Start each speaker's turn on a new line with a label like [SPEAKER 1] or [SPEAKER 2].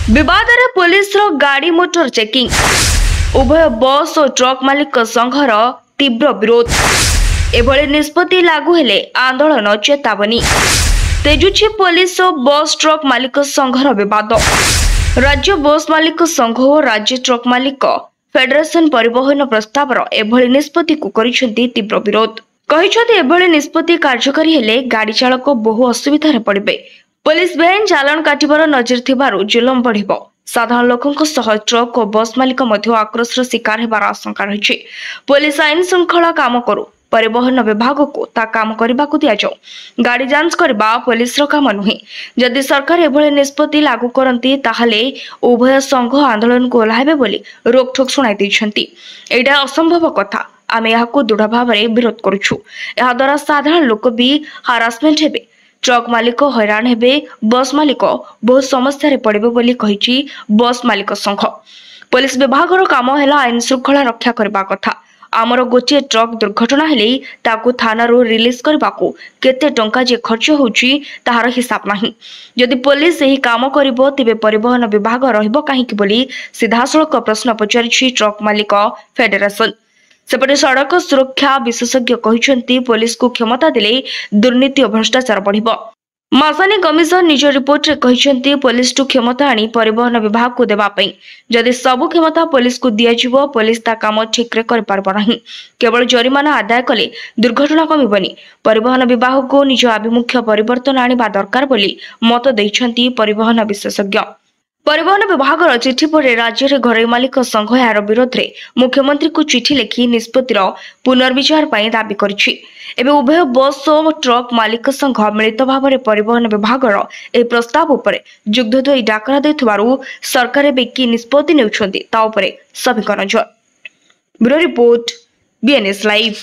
[SPEAKER 1] विवाद रे पुलिस रो गाड़ी मोटर चेकिंग उभय बस और ट्रक मालिक संघर तीव्र विरोध एभली निष्पत्ति लागू हेले आंदोलन चेतावनी तेजुछि पुलिस और बस ट्रक मालिक संघर विवाद। राज्य बस मालिक संघ और राज्य ट्रक मालिक फेडरेशन परिवहन प्रस्ताव एभली निष्पत्ति को करिसेंती तीव्र विरोध। कहिसेंती एभली निष्पत्ति कार्यकारी हेले गाड़ी चालक बहु असुविधा पड़िबे। पुलिस बेआईन चालान काटिबार नजर थिबारु जुलम बढ़िबो। साधारण लोकंक सह ट्रक और बस मालिक मध्य आक्रोशर शिकार हेबार आशंका रहिछि। पुलिस आईन श्रृंखला काम करू, परिवहन विभाग को ता काम करबाकू दिया जाऊ। गाड़ी जांच करबा पुलिस रो काम नुहे। जदि सरकार एभली निष्पत्ति लागू करंती ताहले उभय संघ आंदोलन को ओह्लाइबे बोली रोकठोक सुनाई दैछंती। एटा असंभव कथा। आमे याकू दृढ़ भावरे विरोध करूछु। एहा द्वारा साधारण लोक भी हारासमेंट हेबे, ट्रक मालिक हैरान हेबे, बस मालिक बहुत समस्या रे पड़िबे बोली कहिछि बस मालिक संघ। पुलिस विभाग रो काम हैला आईन श्रृंखला रक्षा करबा कथा। आमर गोटे ट्रक दुर्घटना हेले ताकू थाना रो रिलीज करबाकू केते टंका जे खर्च होउची ताहार हिसाब नाही। जदि पुलिस एही काम करिवो तिबे परिवहन विभाग रहिबो काहेकि बोली सीधासळक प्रश्न पचारिछि ट्रक मालिक फेडरेशन। सेपटे सड़क सुरक्षा विशेषज्ञ कहिसेंती पुलिस को क्षमता दिले दुर्नीति और भ्रष्टाचार बढ़िबो। मासानी कमिशन निज रिपोर्ट रे कहिसेंती पुलिस टू क्षमता आनी परिवहन विभाग को देबा पई। जदि सब क्षमता पुलिस को दिया जिवो पुलिस ता काम ठीक रे कर पारबो नाही। केवल जरिमाना आदाय कले दुर्घटना कमिबनी। परिवहन विभाग को निज अभिमुख्य परिवर्तन आनिबा दरकार बोली मत दैछंती परिवहन विशेषज्ञ। परिवहन विभाग चिठी पर राज्य रे घरोई मालिक संघ यार विरोध रे मुख्यमंत्री को चिठी लिखि निष्पत्तिर पुनर्विचार पई दाबी करछि। एबे उभय बस और ट्रक मालिक संघ मिलित भाव में परिवहन विभाग ए प्रस्ताव उपरे जुग्ध डाकरा देथबारु सरकार एबे की निष्पत्ति नेउछंती ता उपरे सभी नजर। Bureau report BNS live.